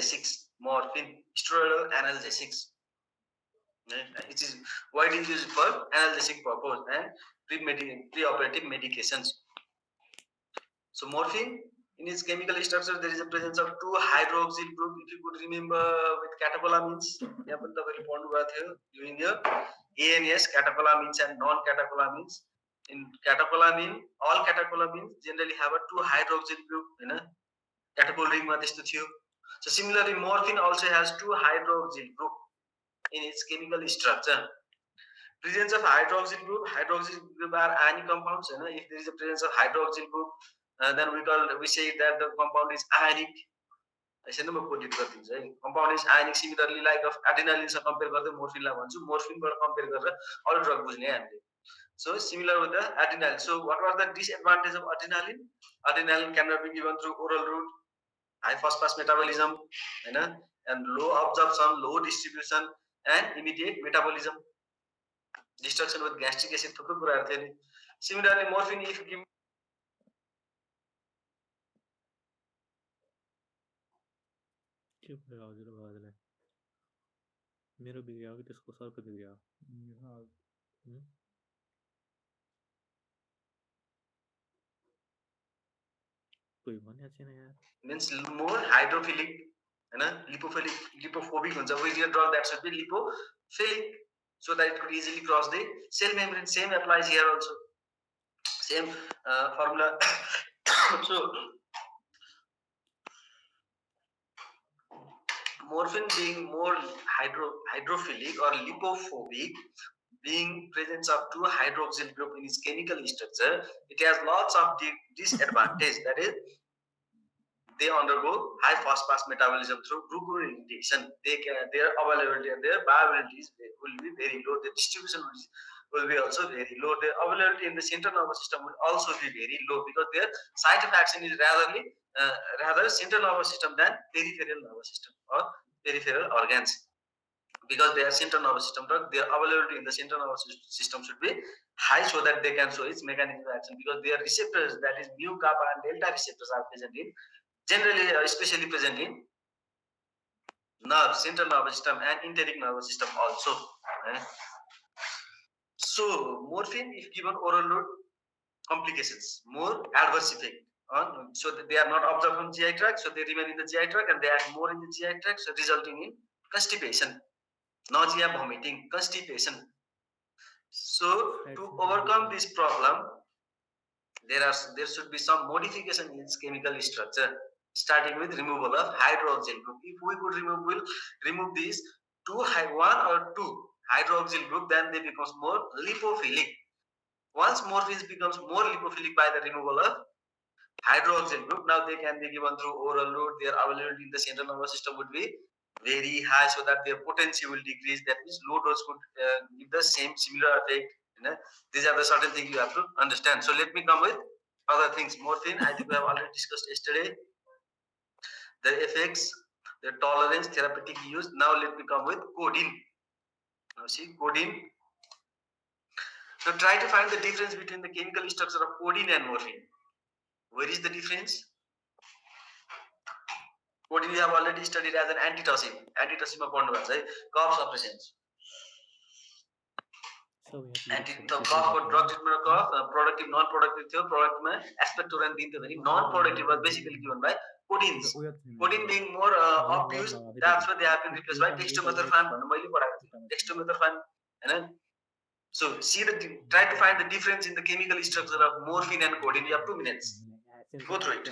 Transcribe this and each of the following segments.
analgesics, morphine, steroidal analgesics. It is widely used for analgesic purpose and pre-operative medications. So morphine, in its chemical structure, there is a presence of two hydroxyl group. If you could remember with catecholamines, during your ANS, catecholamines and non-catecholamines. In catecholamine, all catecholamines generally have a two hydroxyl group. Catechol ring ma testo थियो. So similarly, morphine also has two hydroxyl group in its chemical structure. Presence of hydroxyl group are ionic compounds. If there is a presence of hydroxyl group, then we say that the compound is ionic. Compound is ionic. Similarly, like of adrenaline compare morphine morphine compare all drug bujhne. So similar with the adrenaline. So what was the disadvantage of adrenaline? Adrenaline cannot be given through oral route, high phosphorus metabolism, and low absorption, low distribution, and immediate metabolism. Destruction with gastric acid थुप्रो कुराहरु थियो नि. Similarly, morphine if given के भयो हजुर हजुरलाई मेरो बिग्रियो कि त्यसको सरको बिग्रियो कोही भन्या छैन यार means more hydrophilic lipophobic हुन्छ with your drug that should be lipophilic so that it could easily cross the cell membrane. Same applies here also, same formula. So morphine being more hydrophilic or lipophobic, being presence of two hydroxyl group in its chemical structure, it has lots of disadvantage. That is, they undergo high phosphorus metabolism through glucuronidation. Their availability and their viability will be very low. The distribution will be also very low. Their availability in the central nervous system will also be very low because their site of action is rather central nervous system than peripheral nervous system or peripheral organs. Because they are central nervous system drug, their availability in the central nervous system should be high so that they can show its mechanism of action. Because their receptors, that is mu, kappa, and delta receptors, are present in generally, especially present in nerve, central nervous system, and enteric nervous system also. So morphine, if given oral route, complications, more adverse effect. So that they are not absorbed from GI tract, so they remain in the GI tract and they act more in the GI tract, so resulting in constipation, nausea, vomiting, constipation. So to overcome this problem, there should be some modification in its chemical structure, starting with removal of hydroxyl group. If we could remove these one or two hydroxyl group, then they become more lipophilic. Once morphine becomes more lipophilic by the removal of hydroxyl group, now they can be given through oral route. Their availability in the central nervous system would be very high, so that their potency will decrease. That means low dose could give the similar effect. These are the certain things you have to understand. So let me come with other things. Morphine, I think we have already discussed yesterday. The effects, the tolerance, therapeutic use. Now let me come with codeine. Now see codeine. So try to find the difference between the chemical structure of codeine and morphine. Where is the difference? Codeine we have already studied as an antitussive. Antitussive cough suppressants. Cough for drug treatment of cough, productive, non-productive, productive expectorant non-productive was basically given by codeines. Codeine being more obvious, that's why they have been replaced by dextromethorphan. Dextromethorphan. So try to find the difference in the chemical structure of morphine and codeine. You have 2 minutes. Go through it.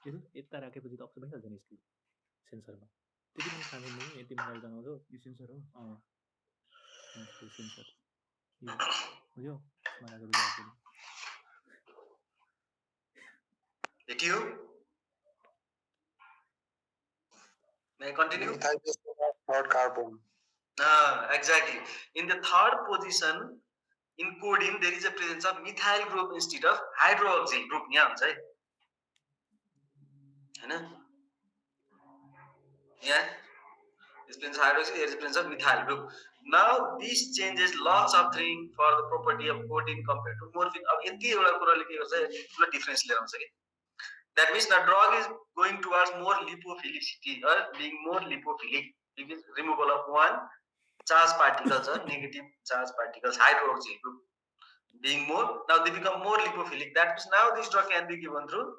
यता राखेपछि त option भइहाल्छ नि screen सेन्सरमा त्यति पनि थाहा छैन यति मिनट जनाउँछ यो सेन्सर हो सेन्सर यो Did you? May I continue? Third carbon. Exactly. In the third position, in codeine, there is a presence of methyl group instead of hydroxyl group. Yeah, this presence of hydroxyl, there is a presence of methyl group. Now this changes lots of things for the property of codeine compared to morphine. अब यति एउटा कुराले के गर्छ ठुलो difference लिएर आउँछ के That means the drug is going towards more lipophilicity or being more lipophilic. Because removal of one charge particles or negative charge particles, hydroxyl group being more, now they become more lipophilic. That means now this drug can be given through,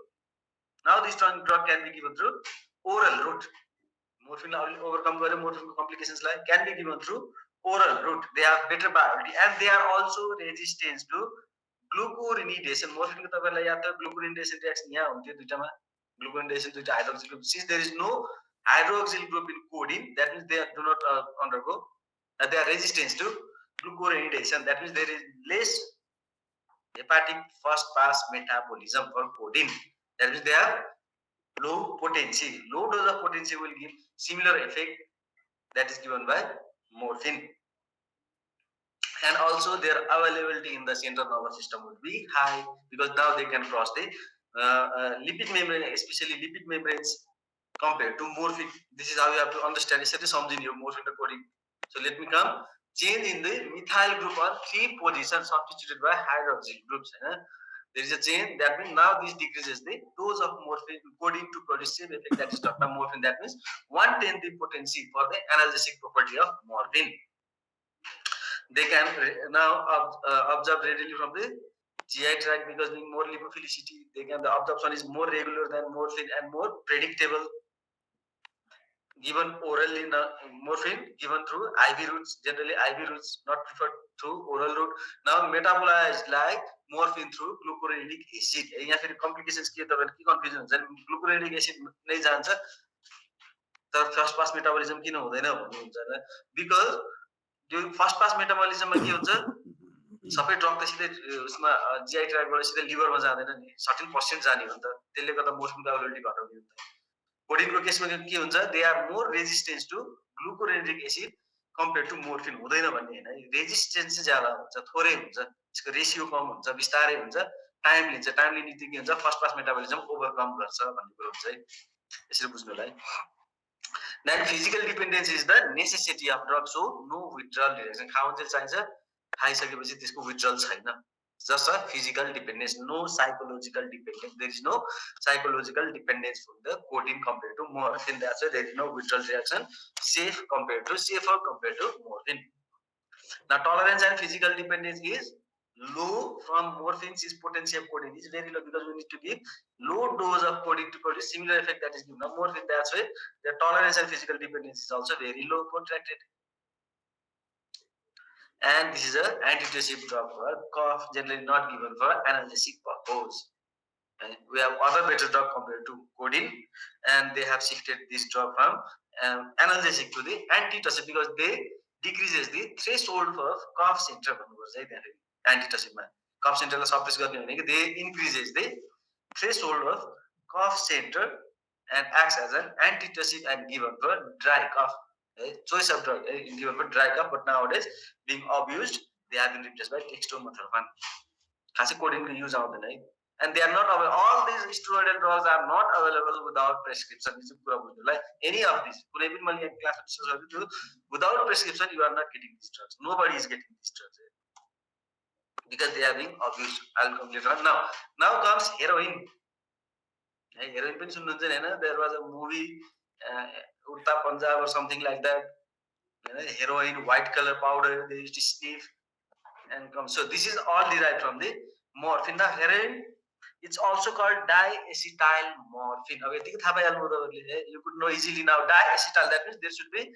oral route. Morphine overcome morphine complications like can be given through oral route. They have better bioavailability and they are also resistant to glucuronidation. Morphine को तपाईलाई याद छ glucuronidation reaction यहाँ हुन्थ्यो दुईटामा, glucuronidation दुईटा hydroxyl group. Since there is no hydroxyl group in codeine, that means they do not undergo, they are resistant to glucuronidation. That means there is less hepatic first pass metabolism for codeine. That means they have low potency. Low dose of potency will give similar effect that is given by morphine. And also their availability in the central nervous system will be high because now they can cross the lipid membrane, especially lipid membranes compared to morphine. This is how you have to understand. It's something your morphine coding. So let me come. Change in the methyl group on 3 positions substituted by hydroxyl groups. There is a change. That means now this decreases the dose of morphine codeine to produce same effect that is done by morphine. That means 1/10 the potency for the analgesic property of morphine. They can now absorb readily from the GI tract because being more lipophilicity, they can, the absorption is more regular than morphine and more predictable. Given orally, morphine given through IV routes, generally IV routes, not preferred through oral route. Now metabolized like morphine through glucuronidic acid. यहाँ फेरि complications के तपाईहरु के confusion हुन्छ नि, glucuronidic acid नै जान्छ तर फर्स्ट पास मेटाबोलिजम किन हुँदैन भन्नुहुन्छ हैन, बिकज त्यो फर्स्ट पास मेटाबोलिजममा के हुन्छ सबै ड्रग त सिधै उसमा जीआई ट्र्याकबाट सिधै लिभरमा जाँदैन नि, 13% जाने हो नि त, त्यसले गर्दा मोसनको एबिलिटी घटाउने हो नि त। कोडिनको केसमा के हुन्छ, they are more resistance to glucuronidic acid compare to morphine हुँदैन भन्ने हैन, रेजिस्टेन्स चाहिँ ज्यादा हुन्छ, थोरै हुन्छ, यसको रेशियो कम हुन्छ, बिस्तारै हुन्छ, टाइम लिन्छ, टाइम लिने बित्तिकै के हुन्छ फर्स्ट पास मेटाबोलिजम ओभरकम गर्छ भन्ने कुरा हुन्छ है, यसरी बुझ्नुलाई। Then physical dependence is the necessity of drug, so no withdrawal reaction. खाउन्जेल चाहिन्छ, खाइसकेपछि त्यसको withdrawal छैन, just a physical dependence, no psychological dependence. There is no psychological dependence from the codeine compared to morphine. That's why there is no withdrawal reaction, safer compared to morphine. Now tolerance and physical dependence is low from morphine. Since potency of codeine is very low because we need to give low dose of codeine to produce similar effect that is given of morphine. That's why the tolerance and physical dependence is also very low, protracted. And this is a antitussive drug for cough, generally not given for analgesic purpose. And we have other better drug compared to codeine, and they have shifted this drug from analgesic to the antitussive because they decreases the threshold for cough center. Antitussive man cough center la suppress गर्ने भनेको they increases the threshold of cough center and acts as an antitussive and given for dry cough. Choice of drug given for dry cough, but nowadays being abused, they have been replaced by dextromethorphan. खासै कोडिनको use आउँदैन है, and they are not available. All these steroidal drugs are not available without prescription. This is कुरा बुझ्नुलाई, any of these कुनै पनि मैले class discuss गरेको छु, without prescription you are not getting these drugs. Nobody is getting these drugs because they are being abused. I will come later on. Now comes heroin. Heroin पनि सुन्नुहुन्छ नि हैन, there was a movie Urta Punjab or something like that. Heroin, white color powder they used to sniff and come. So this is all derived from the morphine. The heroin, it's also called diacetyl morphine. Okay, you could know easily now diacetyl. That means there should be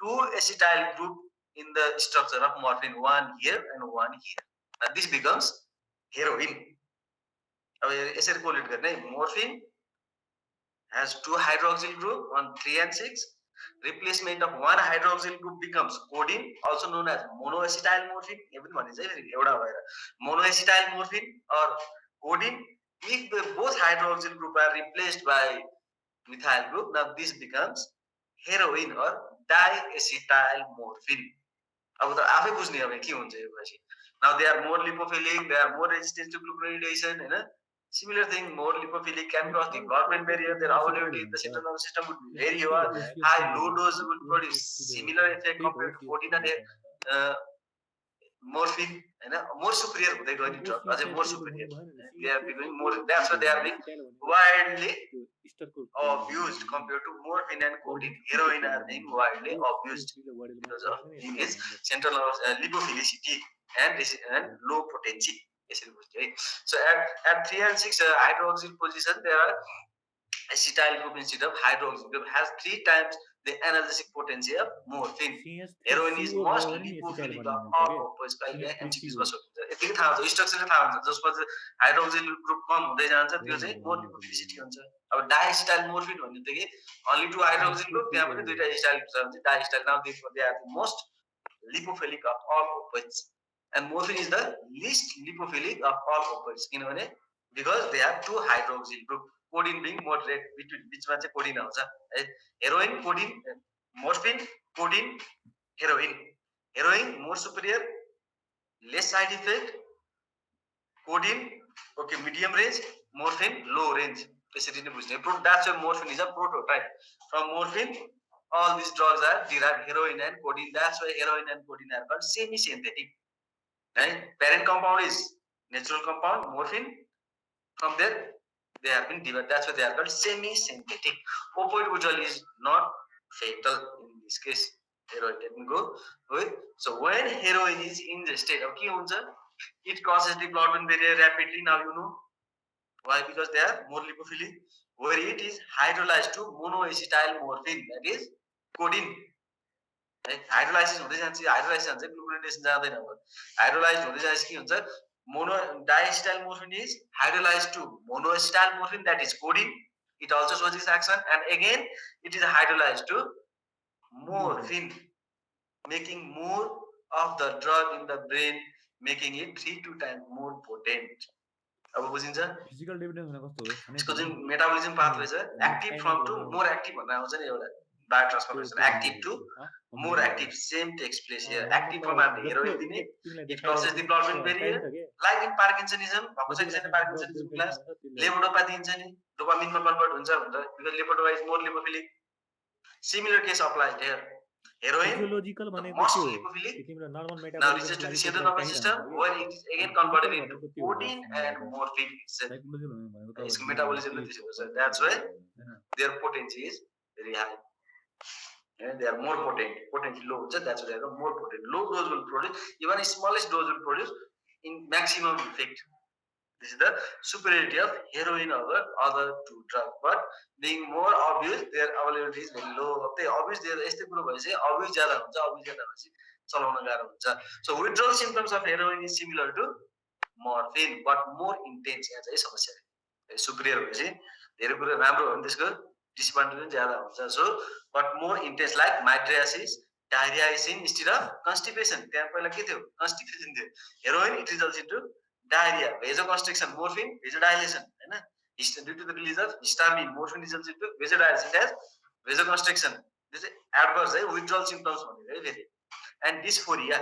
2 acetyl group in the structure of morphine, one here and one here. Now this becomes heroin. Morphine has 2 hydroxyl group on 3 and 6. Replacement of 1 hydroxyl group becomes codeine, also known as monoacetyl morphine. Monoacetyl morphine or codeine. If both hydroxyl group are replaced by methyl group, now this becomes heroin or diacetyl morphine. Now they are more lipophilic, they are more resistant to glucuronidation. Similar thing, more lipophilic, can cross the blood-brain barrier. Their availability in the central nervous system would be very high. Low dose will produce similar effect compared to codeine and morphine हैन more superior हुँदै गयो नि drug अझै more superior they are becoming more that's why they are being widely abused compared to morphine and codeine. Heroin are being widely abused because of its central lipophilicity and low potency. So at 3 and 6 hydroxyl position there are acetyl group instead of hydroxyl group has 3 times the analgesic potency of morphine. Heroin is most lipophilic of all opioids. कहिले MCQs मा सोधिन्छ यतिकै थाहा हुन्छ स्ट्रक्चरले थाहा हुन्छ जसको hydroxyl group कम हुँदै जान्छ त्यो चाहिँ मोर लिपोफिलिसिटी हुन्छ अब डाइस्टाइल मोर्फिन भन्ने त के only two hydroxyl group त्यहाँ पनि दुईटा एसिटाइल ग्रुप छ भने diacetyl now they are the most lipophilic of all opioids and morphine is the least lipophilic of all opioids किनभने because they have two hydroxyl group codeine being moderate between बिचमा चाहिँ codeine आउँछ है heroin codeine morphine codeine heroin more superior less side effect codeine okay medium range morphine low range त्यसरी नै बुझ्ने that's why morphine is a prototype from morphine all these drugs are derived heroin and codeine that's why heroin and codeine are called semi synthetic right parent compound is natural compound morphine from there they have been derived that's why they are called semi synthetic opioid withdrawal is not fatal in this case heroin can go with so when heroin is ingested अब के हुन्छ it crosses the blood-brain barrier rapidly now you know why because they are more lipophilic where it is hydrolyzed to monoacetyl morphine that is codeine hydrolysis हुँदै जान्छ hydrolysis हुन्छ glucuronation जाँदैन अब hydrolyzed हुँदै जान्छ के हुन्छ mono diacetyl morphine is hydrolyzed to monoacetyl morphine that is codeine it also shows this action and again it is hydrolyzed to morphine making more of the drug in the brain making it 3 times more potent अब बुझिन्छ physical dependence हुन कस्तो हो यसको जुन metabolism pathway छ active from to more active भन्ने आउँछ नि एउटा bio transformation active to more active same takes place here active from हामीले हेरोइन दिने it crosses the blood brain barrier like in parkinsonism भएको छ कि छैन पार्किन्सनिजम क्लास लेभोडोपा दिन्छ नि डोपामिनमा कन्भर्ट हुन्छ भनेर because levodopa is more lipophilic similar case applied here heroin physiological भनेको most के हो lipophilic तिम्रो normal now metabolism reaches to the central nervous system where it is again converted into codeine and morphine itself its metabolism that's why their potency is very high and they are more potency low that's why they are more potent low dose will produce even smallest dose will produce in maximum effect this is the superiority of heroin over other two drugs but being more obvious their availability is very low they obvious there यस्तै कुरो भएपछि obvious ज्यादा हुन्छ obvious ज्यादा भएपछि चलाउन गाह्रो हुन्छ so withdrawal symptoms of heroin is similar to morphine but more intense यहाँ चाहिँ समस्या superior भएपछि धेरै कुरा राम्रो हो भने त्यसको डिसएडभान्टेज पनि ज्यादा हुन्छ so but more intense like mydriasis diarrhea is in instead of constipation त्यहाँ पहिला के थियो constipation थियो heroin it results into diarrhea vasoconstriction morphine vasodilation हैन due to the release of histamine morphine results into vasodilation it has vasoconstriction this is adverse withdrawal symptoms भनेको है फेरि and dysphoria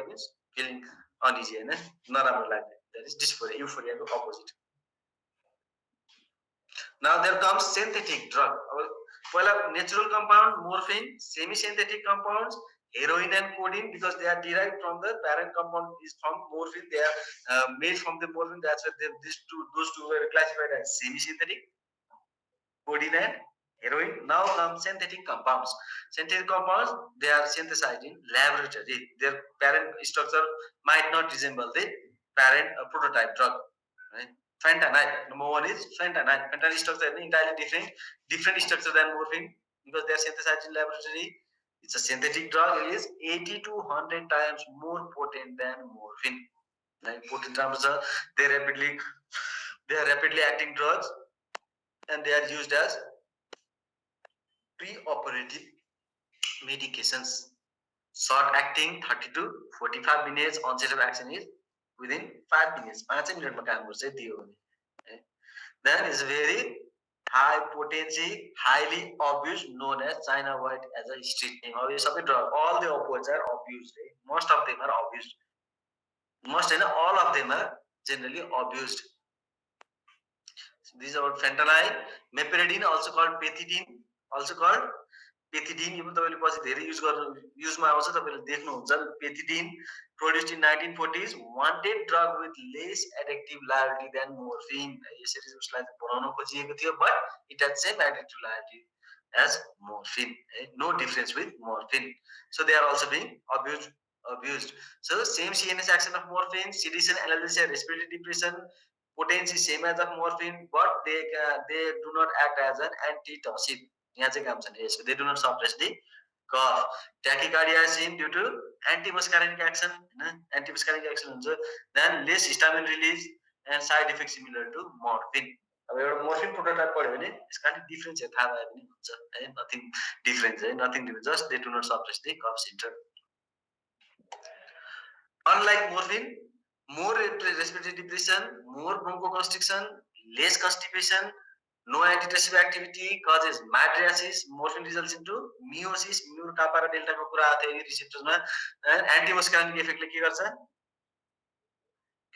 means feeling uneasy हैन नराम्रो लाग्ने that is dysphoria euphoria को opposite now there comes synthetic drug पहिला natural compound morphine semi synthetic compounds heroin and codeine because they are derived from the parent compound is from morphine they are made from the morphine that's why those two were classified as semi synthetic codeine and heroin now come synthetic compounds they are synthesized in laboratory their parent structure might not resemble the parent prototype drug right fentanyl number one is fentanyl structure is entirely different structure than morphine because they are synthesized in laboratory it's a synthetic drug it is 80 to 100 times more potent than morphine like potent terms they are rapidly acting drugs and they are used as pre-operative medications short acting 30 to 45 minutes onset of action is within 5 minutes 5 मिनेटमा काम गर्छ दियो भने then is very high potency highly abused known as China white as a street name अब यो सबै drug all the opioids are abused most of them are abused all of them are generally abused these are about fentanyl meperidine also called pethidine also called pethidine यो पनि तपाईँले पछि धेरै युजमा आउँछ, तपाईँले देख्नुहुन्छ। Pethidine produced in 1940s, wanted drug with less addictive liability than morphine. यसरी उसलाई बनाउन खोजिएको थियो, but it has same addictive liability as morphine. No difference with morphine. So they are also being abused. So same CNS action of morphine, sedation, analgesia, respiratory depression, potency same as of morphine, but they do not act as an antitussive. यहाँ चाहिँ काम छ नि यसको, they do not suppress the cough. Tachycardia is seen due to antimuscarinic action, antimuscarinic action हुन्छ, then less histamine release and side effects similar to morphine. अब एउटा morphine prototype पढ्यो भने यसका डिफरेन्स थाहा भयो भने हुन्छ है, नथिङ डिफरेन्स है, nothing difference, just they do not suppress the cough symptom. Unlike morphine, more respiratory depression, more bronchoconstriction, less constipation, no antitussive activity, causes mydriasis. Morphine results into meiosis, mu kappa र delta को कुरा आथ्यो यो रिसेप्टर्समा. एन्टिमस्कारिनिक इफेक्टले के गर्छ,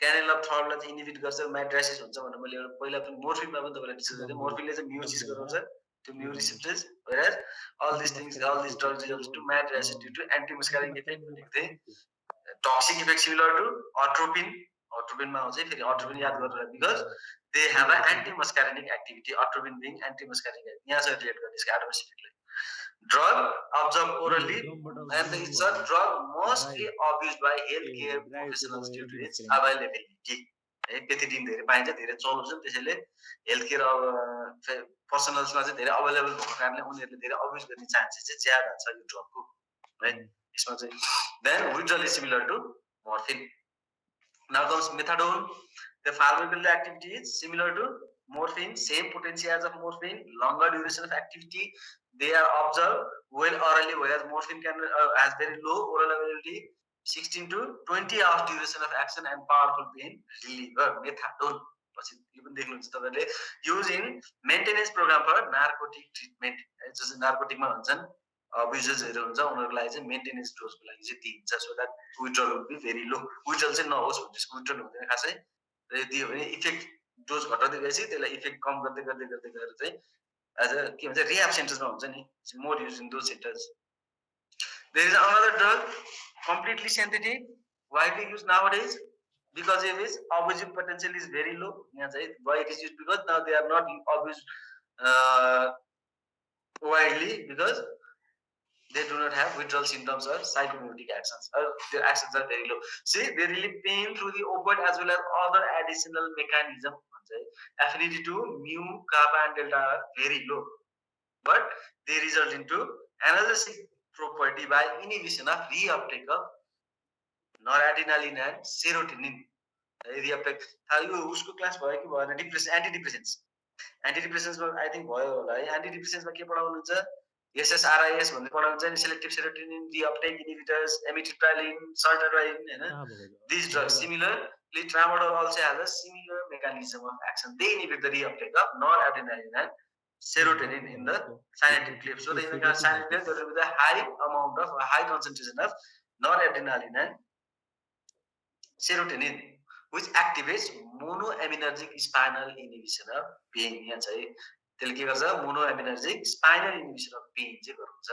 क्यानेल of थर्डलाई चाहिँ inhibit गर्छ, माइड्राइसिस हुन्छ भनेर मैले एउटा पहिला पनि मोर्फिनमा पनि तपाईलाई डिस्कस गरेँ. मोर्फिनले चाहिँ म्युसिस गराउँछ त्यो म्यु receptors, whereas all these drugs results to mydriasis due to antimuscarinic effect भनेको चाहिँ toxic effect similar to atropine. Atropine मा आउँछ फेरि atropine याद गर्नुलाई, because they have an antimuscarinic activity, atropine being antimuscarinic. यहाँ चाहिँ रिलेट गर्ने यसको adverse इफेक्टले. Drug absorbed orally, and it's a drug mostly abused by healthcare professionals due to its availability. Pethidine धेरै पाइन्छ, धेरै चल्छ, त्यसैले हेल्थकेयर पर्सनल्समा चाहिँ धेरै अवेलेबल भएको कारणले उनीहरूले धेरै अब्युज गर्ने चान्सेस चाहिँ ज्यादा छ यो ड्रगको है. यसमा चाहिँ then withdrawal is similar to morphine. Now comes methadone. The pharmacological activity is similar to morphine, same potency as of morphine, longer duration of activity. They are observed well orally, whereas morphine has very low oral availability, 16 to 20 hours duration of action and powerful pain reliever. Methadone. Used in maintenance program for narcotic treatment. Just narcotic abusers हुन्छ उनीहरुलाई चाहिँ maintenance डोजको लागि चाहिँ दिइन्छ, so that withdrawal would be very low. Withdrawal चाहिँ नहोस् भनेपछि withdrawal हुँदैन खासै, र दियो भने इफेक्ट डोज घटाउँदै गएपछि त्यसलाई इफेक्ट कम गर्दै गर्दै गर्दै गएर चाहिँ एज अ के भन्छ रिह्याब सेन्टर्समा हुन्छ नि, more use in those centres. There is another drug completely synthetic, widely used nowadays because of its abusive potential is very low. यहाँ चाहिँ why it is used, because now they are not abused widely because they do not have withdrawal symptoms or psychomotor actions, or their actions are very low. See, they relieve pain through the opioid as well as other additional mechanism. Affinity to mu, kappa and delta are very low, but they result into analgesic property by inhibition of reuptake of noradrenaline and serotonin. Reuptake यो उसको class भयो कि भएन, एन्टिडिप्रेसेन्स मा I think भयो होला है. एन्टिडिप्रेसेन्स मा के पढाउनुहुन्छ, SSRIs भन्ने पढाउनुहुन्छ नि, सेलेक्टिभ सेरोटोनिन रिअपटेक इन्हिबिटर्स, एमिट्रिप्टाइलिन, सर्टाराइन हैन. These drugs similarly tramadol also has a similar mechanism of action. They inhibit the reuptake of noradrenaline and serotonin in the synaptic cleft. So the synaptic cleft there is a high concentration of noradrenaline and serotonin, which activates monoaminergic spinal inhibition of pain. यहाँ चाहिँ त्यसले के गर्छ, monoaminergic spinal inhibition of pain चाहिँ गराउँछ,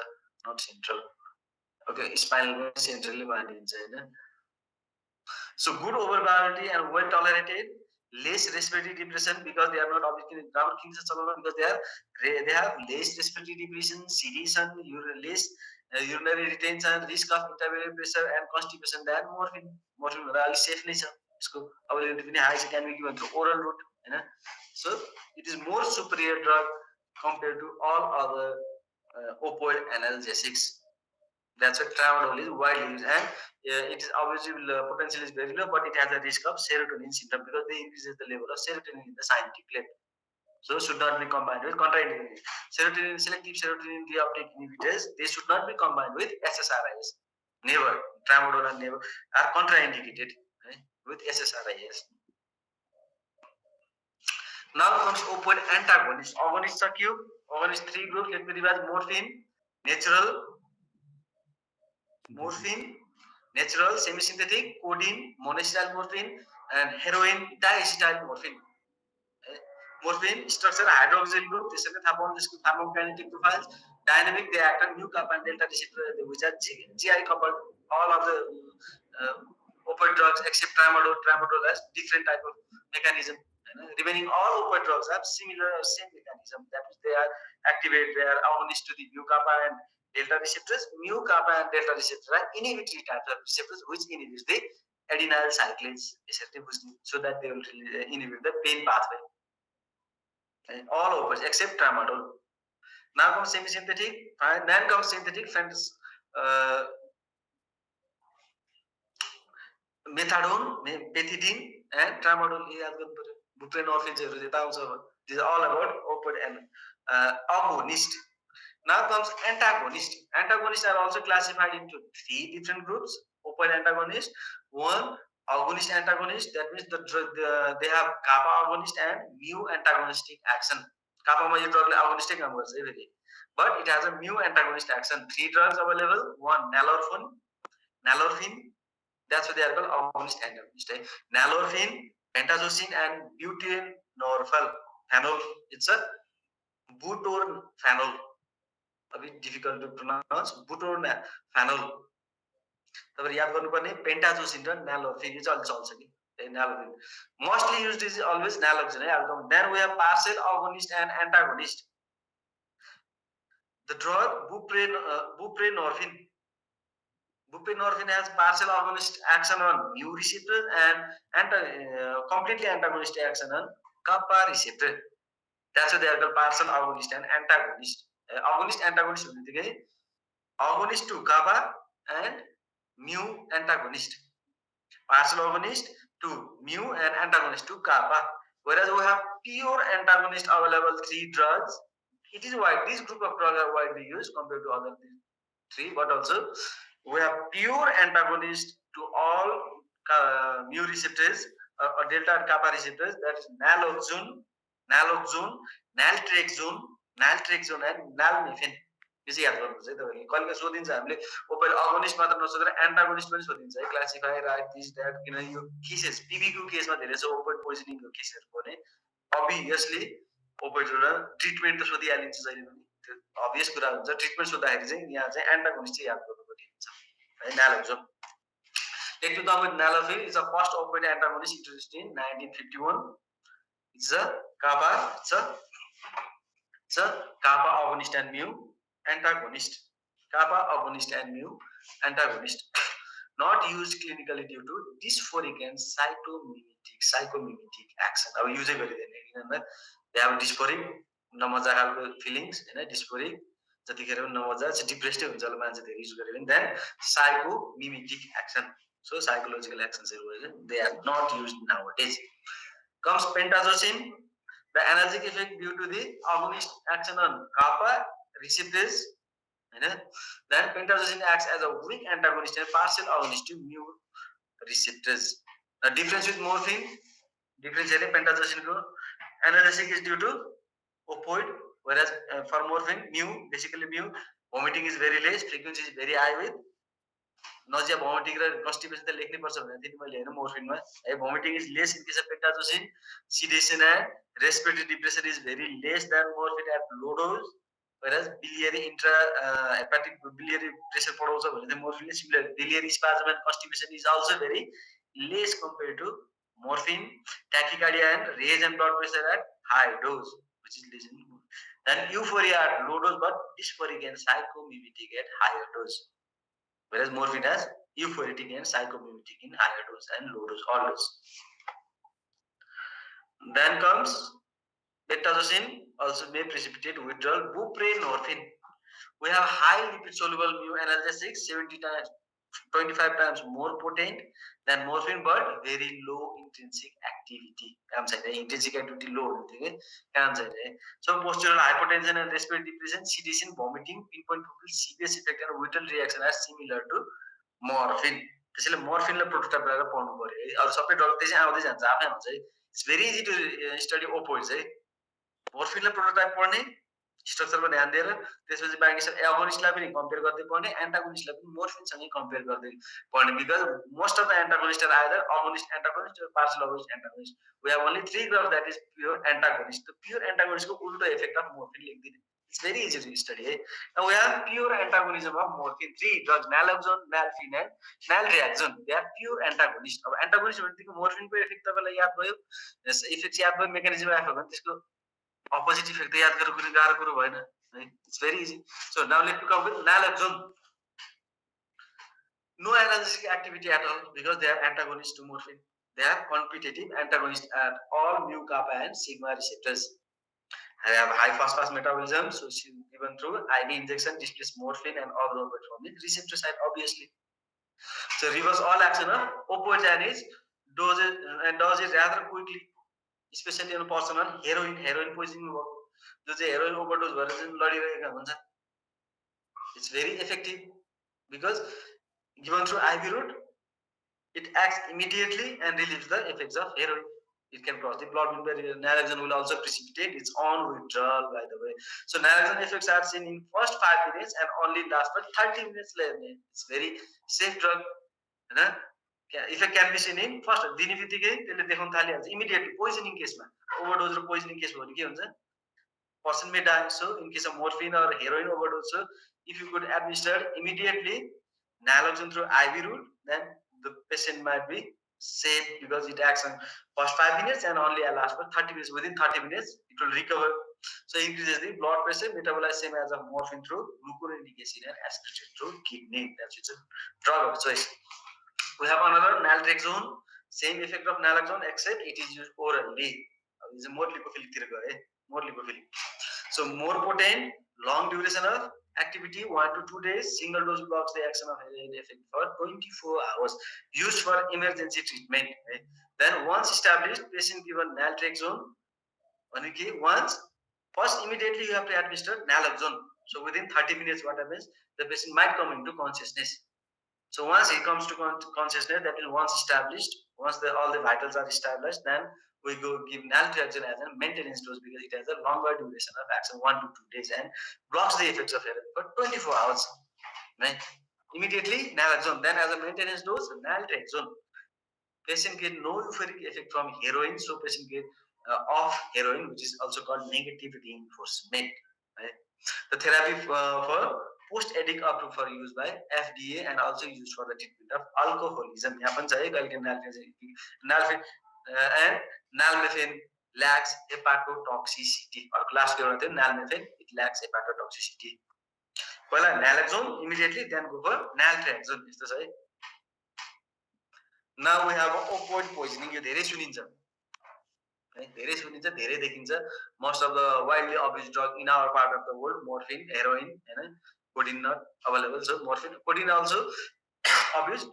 not central. Okay, spinal सेन्ट्रलले बाँडिन्छ हैन. So good oral bioavailability and well tolerated, less respiratory depression because they are not obviously double kings because they have less respiratory depression, sedation, less urinary retention, risk of intravenous pressure and constipation than morphine. Morphine भन्दा अलि safe नै छ, यसको availability पनि high छ, can be given through oral route हैन. So it is more superior drug compared to all other opioid analgesics. That's why tramadol is widely used, and it is obviously potential is very low, but it has a risk of serotonin syndrome because they increases the level of serotonin in the synaptic cleft. So should not be combined with contraindicated. Serotonin, selective serotonin reuptake inhibitors, they should not be combined with SSRIs. Never. Tramadol and never are contraindicated with SSRIs. Now comes opioid antagonist. Agonist सक्यो. Agonist 3 groups. Let me revise. Morphine, natural, semi-synthetic, codeine, monoacetyl morphine, and heroin, diacetyl morphine. Morphine structure hydroxyl group. त्यसैले थाहा पाउनु त्यसको pharmacokinetic profiles. dynamic, they act on mu kappa and delta receptor, which are GI coupled. All of the opioid drugs except tramadol. Tramadol has different type of mechanism. Remaining all opioid drugs have similar or same mechanism. That is, they are activate, they are agonist to the mu kappa and delta receptors. Mu kappa and delta receptors are inhibitory types of receptors which inhibits the adenyl cyclase, so that they will inhibit the pain pathway. And all opioids except tramadol. Now comes semi-synthetic, and then comes synthetic methadone, pethidine, and tramadol. Buprenorphine, these are all about opioid and agonist. Now comes antagonist. Antagonists are also classified into 3 different groups. Opioid antagonist, one agonist antagonist. That means they have kappa agonist and mu antagonistic action. Kappa ma drug agonistic numbers everything, but it has a mu antagonist action. 3 drugs available. One nalorphine. That's what they are called agonist antagonist. Nalorphine, pentazocine, and butynorphal. Phenol. It's a butorphanol. A bit difficult to pronounce. Butorphanol. तपाईहरु याद गर्नुपर्ने पेन्टाजोसिन र नालोफिन चाहिँ अलि चल्छ कि नालोफिन mostly used is always naloxone. Then we have partial agonist and antagonist. The drug buprenorphine. Buprenorphine has partial agonist action on mu receptor and completely antagonist action on kappa receptor. That's why they are called partial agonist and antagonist. Agonist antagonist agonist to kappa and mu antagonist. Partial agonist to mu and antagonist to kappa. Whereas we have pure antagonist available 3 drugs. It is wide. This group of drugs are widely used compared to other 3, but also we have pure antagonist to all mu receptors or delta and kappa receptors. That is naloxone, naltrexone, and nalmefene. यो चाहिँ याद गर्नुपर्छ है तपाईले कहिले सोधिन्छ हामीले opioid agonist मात्र नसोधेर एन्टागोनिस्ट पनि सोधिन्छ है क्लासिफाई राइट दिस दैट किन यो केसेस पीबी को केसमा धेरै छ ओपियोइड पोइजनिङ को केसहरु पनि अभियसली ओपियोइड र ट्रिटमेन्ट त सोधिहालिन्छ जहिले पनि त्यो अभियस कुरा हुन्छ ट्रिटमेन्ट सोध्दाखेरि चाहिँ यहाँ चाहिँ एन्टागोनिस्ट चाहिँ याद गर्नुपर्ने हुन्छ है naloxone Take to come with nalorphine is a first opioid antagonist introduced in 1951. It's a kappa agonist and mu antagonist. Kappa agonist and mu antagonist. Not used clinically due to dysphoric and psychomimetic action. Now use it very they have dysphoric, namaza feelings, dysphoric. जतिखेर नमजा चाहिँ depressed हुन्छ ल मान्छे धेरै use गर्यो भने then psychomimetic action. So psychological actions they are not used nowadays. Comes pentazocine, the analgesic effect due to the agonist action on kappa receptors. Then pentazocine acts as a weak antagonist and partial agonist to mu receptors. The difference with morphine, pentazocine ko analgesic is due to opioid, whereas for morphine basically vomiting is very less, frequency is very high with nausea, vomiting र constipation त लेख्नै पर्छ भने त्यति मैले हैन मोर्फिनमा है vomiting is less in case of pentazocine, sedation and respiratory depression is very less than morphine at low dose, whereas biliary hepatic biliary pressure बढाउँछ भने चाहिँ morphine similar biliary spasm and constipation is also very less compared to morphine. Tachycardia and raise and blood pressure at high dose, which is less in then euphoria at low dose but dysphoric and psychomimetic at higher dose. Whereas morphine has euphoric and psychomimetic in higher dose and low dose, all dose. Then comes pentazocine, also may precipitate withdrawal. Buprenorphine. We have high lipid soluble mu analgesics, 25 times more potent than morphine, but very low intrinsic activity. Intrinsic activity low. So postural hypotension and respiratory depression, sedation, vomiting, pinpoint focal serious effect and withdrawal reaction are similar to morphine. त्यसैले morphine prototype गरेर पढ्नु पर्यो है अरु सबै drug त्यसै आउँदै जान्छ आफै हुन्छ है. It's very easy to study opioids है. morphine प्रोटोटाइप पढ्ने स्ट्रक्चरमा ध्यान दिएर त्यसपछि बाँकी सब एगोनिस्टलाई पनि कम्पेयर गर्दै पढ्ने एन्टागोनिस्टलाई पनि मोर्फिन सँगै कम्पेयर गर्दै पढ्ने because most of the antagonist are either agonist antagonist or partial agonist antagonist. We have only 3 drugs that is pure antagonist. The pure antagonist को उल्टो इफेक्ट अफ मोर्फिन लेख्दिने It's very easy to study. Now we have pure antagonism of morphine. 3 drugs: naloxone, nalfine, and naltrexone. They are pure antagonists. अब antagonist भनेको morphine को effect तपाईलाई याद भयो, effect याद भयो, mechanism याद भयो भने त्यसको opposite effect याद गर्नु कुनै गाह्रो कुरो भएन है. It's very easy. So now let me come with naloxone. No analgesic activity at all because they are antagonists to morphine. They are competitive antagonists at all mu, kappa, and sigma receptors. They have high fast metabolism, so given through IV injection displace morphine and other opioids from the receptor side, obviously. So reverse all action of opioids and its doses and doses rather quickly, especially on a person on heroin poisoning हो, जो चाहिँ heroin overdose भएर चाहिँ लडिरहेका हुन्छ. It's very effective because given through IV route, it acts immediately and relieves the effects of heroin. It can cross the blood-brain barrier. Naloxone will also precipitate its own withdrawal, by the way. So naloxone effects are seen in first 5 minutes and only last for 30 minutes later. It's very safe drug. Effect can be seen in first दिने बित्तिकै त्यसले देखाउन थालिहाल्छ immediately. Poisoning case मा overdose र poisoning case भयो भने के हुन्छ? Person may die. So in case of morphine or heroin overdose, so if you could administer immediately naloxone through IV route, then the patient might be safe because it acts on first 5 minutes and only lasts for 30 minutes. Within 30 minutes, it will recover. So increases the blood pressure, metabolized same as of morphine through gluconeoglycine and aspirin through kidney. That's its a drug of choice. We have another naltrexone, same effect of naloxone except it is used orally. It's a more lipophilic. So more potent, long duration of activity, 1 to 2 days. Single dose blocks the action of heroin effect for 24 hours. Used for emergency treatment. Right? Then once established, patient given naltrexone. Once, first immediately you have to administer naloxone. So within 30 minutes, what happens? The patient might come into consciousness. So once he comes to consciousness, that is once established. Once all the vitals are established, then we go give naltrexone as a maintenance dose because it has a longer duration of action, 1 to 2 days, and blocks the effects of heroin for 24 hours. Right? Immediately naloxone, then as a maintenance dose, naltrexone. Patient get no euphoric effect from heroin, so patient get off heroin, which is also called negative reinforcement. Right? The therapy for post-addict approved for use by FDA and also used for the treatment of alcoholism. And nalmefene lacks hepatotoxicity. Last nalmefene, it lacks hepatotoxicity. Well, naloxone immediately, then go for naltrexone. Now we have opioid poisoning. यो धेरै सुनिन्छ है, धेरै सुनिन्छ, धेरै देखिन्छ. Most of the widely abused drug in our part of the world, morphine, heroin, हैन, codeine not available. So morphine, codeine also abused,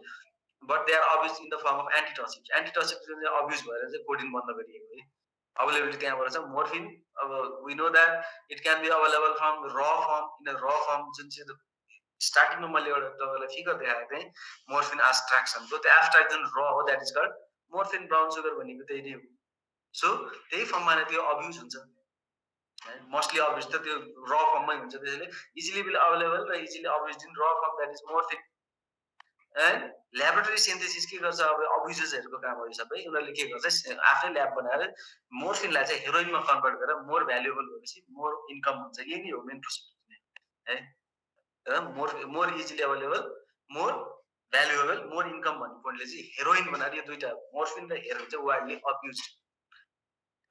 but they are abused in the form of antitussives. Antitussives is abused भएर चाहिँ codeine बन्द गरिएको है. Availability त्यहाँबाट छ. Morphine, we know that it can be available from raw form. In a raw form, जुन चाहिँ starting में मैले एउटा तपाईलाई फिगर देखाएको थिएँ, morphine abstraction. So the abstraction raw हो, that is called morphine brown sugar भनेको त्यही नै हो. So त्यही फर्ममा नै त्यो अब्युज हुन्छ. Mostly अब्युज त त्यो raw फर्ममै हुन्छ. त्यसैले easily available र easily abused in raw form, that is morphine. And laboratory synthesis के गर्छ, अब अब्युजर्सहरुको काम हो यो सबै. उनीहरुले के गर्छ, आफ्नै ल्याब बनाएर मोर्फिनलाई चाहिँ हेरोइनमा कन्भर्ट गरेर मोर भ्यालुएबल भएपछि मोर इन्कम हुन्छ. यही नै हो मेन प्रोसेस है. more easily available, more valuable, more income भन्ने पोइन्टले चाहिँ हेरोइन बनाएर यो दुईटा मोर्फिन र हेरोइन चाहिँ widely abused.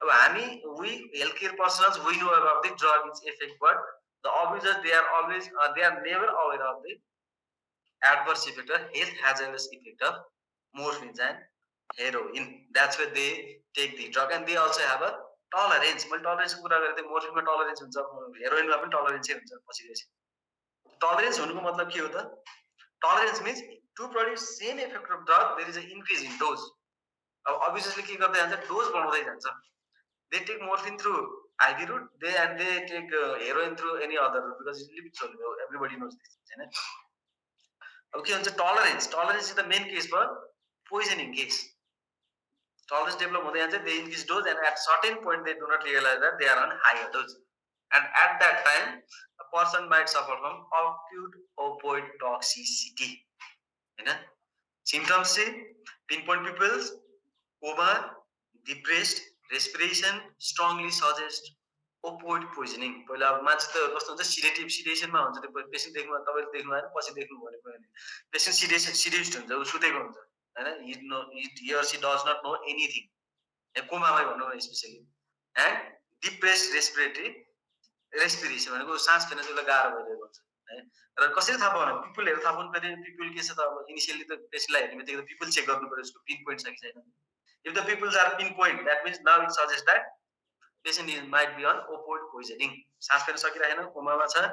अब हामी we healthcare professionals, we know about the drug its effect, but the abusers they are never aware of the adverse effect or health hazardous effect of morphine and heroin. That's why they take the drug and they also have a tolerance. मैले टलरेन्सको कुरा गरेँ, मोर्फिनमा tolerance हुन्छ, हेरोइनमा पनि टलरेन्सै हुन्छ पछि. Tolerance हुनुको मतलब के हो त? Tolerance means to produce same effect of drug, there is an increase in dose. अब obviously के गर्दै जान्छ, dose बढाउँदै जान्छ. They take morphine through IV route, they take heroin through any other route because it's lipid soluble. Everybody knows this, हैन? अब के हुन्छ, tolerance is the main case for poisoning case. Tolerance develop हुँदै जान्छ, they increase dose and at certain point they do not realize that they are on higher dose. And at that time, a person might suffer from acute opioid toxicity. Symptoms say pinpoint pupils, coma, depressed, respiration strongly suggest opioid poisoning पहिला अब मान्छे त कस्तो हुन्छ सिडेसनमा हुन्छ त्यो patient देख्नु तपाईँले देख्नु भएन पछि देख्नु भनेको पेसेन्ट सिड्युस्ड हुन्छ ऊ सुतेको हुन्छ होइन he or she does not know anything कोमामै भनौँ न स्पेसली एन्ड डिप्रेस रेस्पिरेसन भनेको सास फेर्न चाहिँ गाह्रो भइरहेको हुन्छ है र कसरी थाहा पाउने पिपुलहरू थाहा पाउनु पर्ने पिपुल के छ त अब इनिसियली त पेसेन्टलाई हेर्ने बित्तिकै पिपुल चेक गर्नु पर्यो उसको पिन पोइन्ट छ कि छैन if the peoples are pin point that means now it suggest that patient is might be an opioid poisoning सास फेर्न सकिरहेन कोमामा छ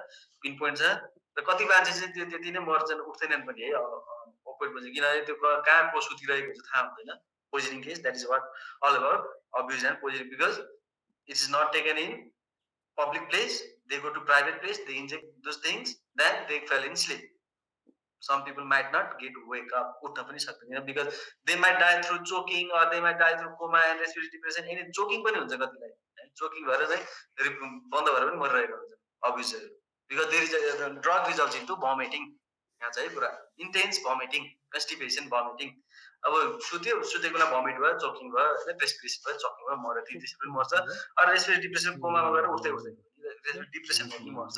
पिन पोइन्ट छ र कति मान्छे चाहिँ त्यो त्यति नै मर्छन् उठ्दैनन् पनि है ओपोइड पोइजनिङ किनभने त्यो कहाँ को सुतिरहेको हुन्छ थाहा हुँदैन poisoning case that is what all about abuse and poisoning because it is not taken in public place they go to private place they inject those things then they fell in sleep some people might not get to wake up utna pani sakदैन because they might die through choking or they might die through coma and respiratory depression any choking पनि हुन्छ कतिलाई choking भएर चाहिँ बन्द भएर पनि मरिरहेको हुन्छ अब्युजर because there is a drug results into vomiting यहाँ चाहिँ पुरा intense vomiting constipation vomiting अब सुतेको बेला भमिट भयो चोकिङ भयो होइन रेस्पिरेसन भयो चोकिङ भयो मर्यो त्यसरी पनि मर्छ अरू रेस्पिरेटरी डिप्रेसन कोमामा गएर उठ्दै डिप्रेसन पनि मर्छ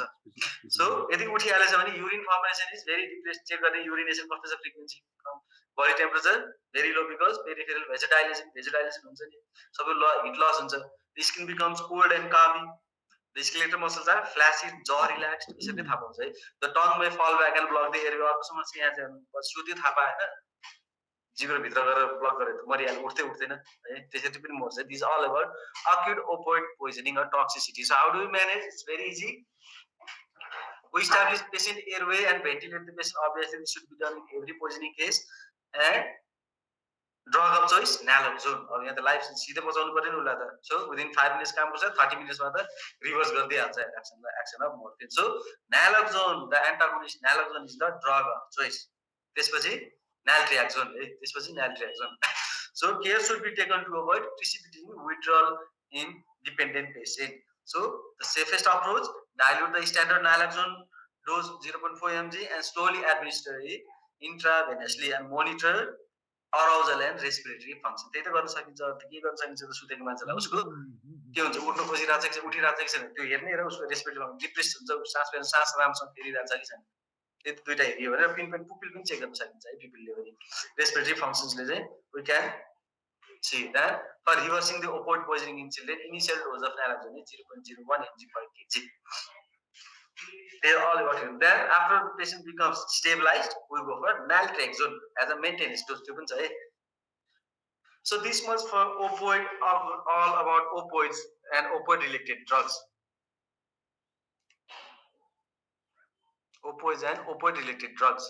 सो यदि उठिहालेछ भने urine formation is very depress check गर्ने युरिनेसन कस्तो छ frequency body temperature very low because peripheral vasodilation हुन्छ नि सबै हिट लस हुन्छ the skin becomes cold and clammy the skeletal muscles are flaccid ज रिल्याक्स्ड यसरी थाहा पाउँछ है द टङ मे फल back and block the air अर्को समस्या यहाँ चाहिँ सुत्यो थाहा पाएन जिब्रो भित्र गएर ब्लक गरे त मरिहाल्यो उठ्दैन है त्यसरी पनि मर्छ this all about acute opioid poisoning or toxicity so how do you manage it's very easy we establish patient airway and ventilate the patient obviously this should be done in every poisoning case and drug of choice naloxone अब यहाँ त life सिधै बचाउनु पर्यो नि उसलाई त so within 5 minutes काम गर्छ 30 मिनट्समा त रिभर्स गर्दै हाल्छ action of morphine so naloxone the antagonist naloxone is the drug of choice त्यसपछि naltrexone त्यसपछि naltrexone so care should be taken to avoid precipitating withdrawal in dependent patient so the safest approach dilute the standard naloxone dose 0.4 mg and slowly administer it intravenously and monitor arousal and respiratory function त्यही त गर्न सकिन्छ के गर्न सकिन्छ त सुतेको मान्छेलाई उसको के हुन्छ उठ्नु खोजिरहेको छ उठिरहेको छ कि छैन त्यो हेर्ने र उसको रेस्पिरेटरी डिप्रेस हुन्छ सास राम्रोसँग फेरिरहेको छ कि छैन त्यो दुईटा हेरियो भने पिन पोइन्ट पुपिल पनि चेक गर्न सकिन्छ है पिपिलले पनि रेस्पिरेटरी फंक्शन्सले चाहिँ we can see that for reversing the opioid poisoning in children initial dose of naloxone is 0.01 mg per kg they are all about it then after the patient becomes stabilized we go for naltrexone as a maintenance dose त्यो पनि छ है so this much for opioid all about opioids and opioid related drugs opioids and opioid related drugs